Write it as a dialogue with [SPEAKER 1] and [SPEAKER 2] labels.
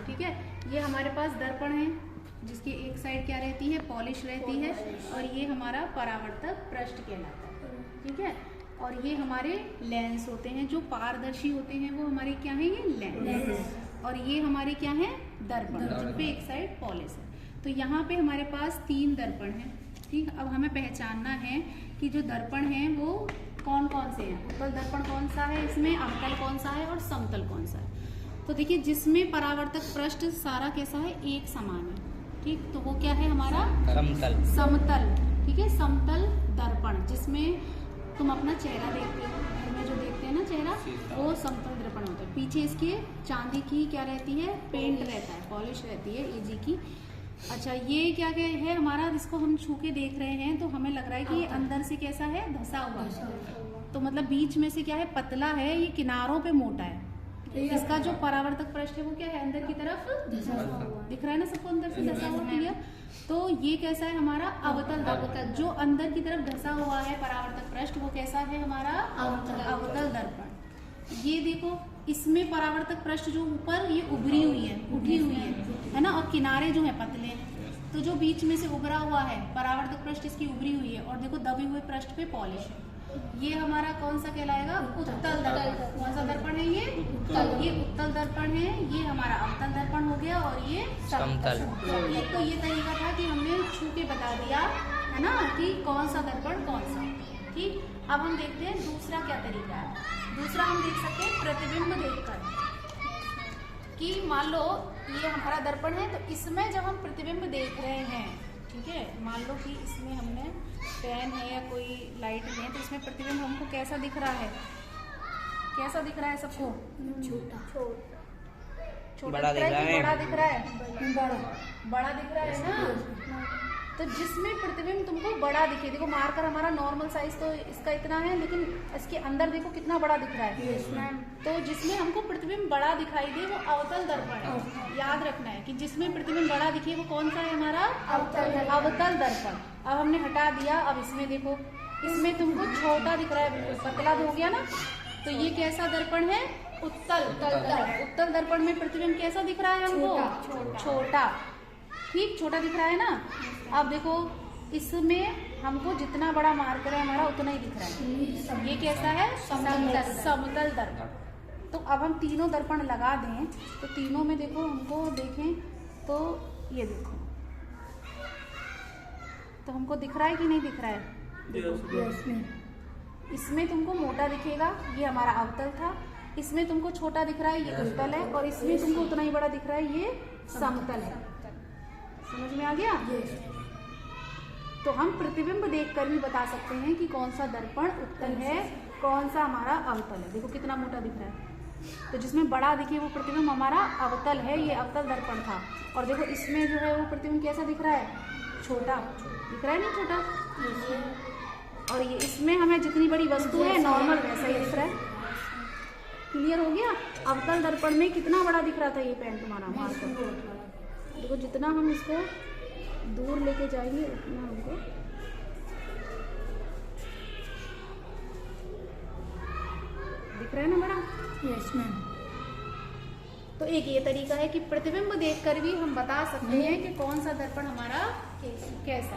[SPEAKER 1] ठीक है। ये हमारे पास दर्पण है जिसकी एक साइड क्या रहती है, पॉलिश रहती है, और ये हमारा परावर्तक पृष्ठ कहलाता है, ठीक है। और ये हमारे लेंस होते हैं जो पारदर्शी होते हैं, वो हमारे क्या है, ये लेंस। और ये हमारे क्या है, दर्पण, जिन पे एक साइड पॉलिश है। तो यहाँ पे हमारे पास 3 दर्पण हैं, ठीक। अब हमें पहचानना है कि जो दर्पण है वो कौन कौन से हैं। उत्तल दर्पण कौन सा है, इसमें अवतल कौन सा है और समतल कौन सा है। तो देखिए, जिसमें परावर्तक पृष्ठ सारा कैसा है, एक समान है, ठीक। तो वो क्या है हमारा समतल, ठीक है। समतल दर्पण, जिसमें तुम अपना चेहरा देखते हो, घर में जो देखते हैं ना चेहरा, वो समतल दर्पण होता है। पीछे इसके चांदी की क्या रहती है, पेंट रहता है, पॉलिश रहती है एजी की। अच्छा, ये क्या क्या है हमारा, जिसको हम छू के देख रहे हैं तो हमें लग रहा है कि ये अंदर से कैसा है, धसा हुआ है। तो मतलब बीच में से क्या है, पतला है, ये किनारों पे मोटा है। इसका जो परावर्तक पृष्ठ है वो क्या है, अंदर की तरफ धसा हुआ दिख रहा है ना सबको, अंदर से धसा हुआ, क्लियर। तो ये कैसा है हमारा अवतल दर्पण, जो अंदर की तरफ धसा हुआ है परावर्तक पृष्ठ, वो कैसा है हमारा अवतल दर्पण। ये देखो, इसमें परावर्तक पृष्ठ जो ऊपर ये उभरी हुई है, उठी हुई है ना, और किनारे जो है पतले हैं। तो जो बीच में से उभरा हुआ है परावर्तक पृष्ठ, इसकी उभरी हुई है, और देखो दबे हुए पृष्ठ पे पॉलिश है। ये हमारा कौन सा कहलाएगा, उत्तल दर्पण। कौन सा दर्पण है ये, ये उत्तल दर्पण है। ये हमारा अवतल दर्पण हो गया, और ये समतल। एक तो ये तरीका था कि हमने छू के बता दिया है ना कि कौन सा दर्पण कौन सा, ठीक। अब हम देखते हैं दूसरा क्या तरीका है। दूसरा हम देख सकते हैं प्रतिबिंब देखकर, कि मान लो ये हमारा दर्पण है, तो इसमें जब हम प्रतिबिंब देख रहे हैं, ठीक है, मान लो कि इसमें हमने पेन है या कोई लाइट है, तो इसमें प्रतिबिंब हमको कैसा दिख रहा है, कैसा दिख रहा है सबको, छोटा
[SPEAKER 2] बड़ा दिख रहा है,
[SPEAKER 1] बड़ा दिख रहा है, बड़ा दिख रहा है ना। तो जिसमें प्रतिबिंब तुमको बड़ा दिखे, देखो मार्कर हमारा नॉर्मल साइज तो इसका इतना है, लेकिन इसके अंदर देखो कितना बड़ा दिख रहा है। तो जिसमें हमको प्रतिबिंब बड़ा दिखाई दे वो अवतल दर्पण है। याद रखना है कि जिसमें प्रतिबिंब बड़ा दिखे वो कौन सा है हमारा अवतल दर्पण। अब हमने हटा दिया, अब इसमें देखो, इसमें तुमको छोटा दिख रहा है, पतला हो गया ना। तो ये कैसा दर्पण है, उत्तल दर्पण में प्रतिबिंब कैसा दिख रहा है हमको, छोटा, ठीक, छोटा दिख रहा है ना। अब देखो, इसमें हमको जितना बड़ा मार्कर है हमारा उतना ही दिख रहा है। ये कैसा है, समतल दर्पण। तो अब हम तीनों दर्पण लगा दें, तो तीनों में देखो हमको देखें तो ये देखो, तो हमको दिख रहा है कि नहीं दिख रहा है, इसमें तुमको मोटा दिखेगा, ये हमारा अवतल था। इसमें तुमको छोटा दिख रहा है, ये उत्तल है, और इसमें तुमको उतना ही बड़ा दिख रहा है, ये समतल है। समझ में आ गया। तो हम प्रतिबिंब देखकर भी बता सकते हैं कि कौन सा दर्पण उत्तल है, कौन सा हमारा अवतल है। देखो कितना मोटा दिख रहा है, तो जिसमें बड़ा दिखे वो प्रतिबिंब हमारा अवतल है, ये अवतल दर्पण था। और देखो इसमें जो है वो प्रतिबिंब कैसा दिख रहा है, छोटा दिख रहा है ना, छोटा। और ये इसमें हमें जितनी बड़ी वस्तु है नॉर्मल वैसा ही दिख रहा है। क्लियर हो गया। अवतल दर्पण में कितना बड़ा दिख रहा था ये पेन तुम्हारा, मार्कर। देखो जितना हम इसको दूर लेके जाएंगे उतना हमको दिख रहा है ना बड़ा। Yes ma'am. तो एक ये तरीका है कि प्रतिबिंब देखकर भी हम बता सकते हैं कि कौन सा दर्पण हमारा कैसा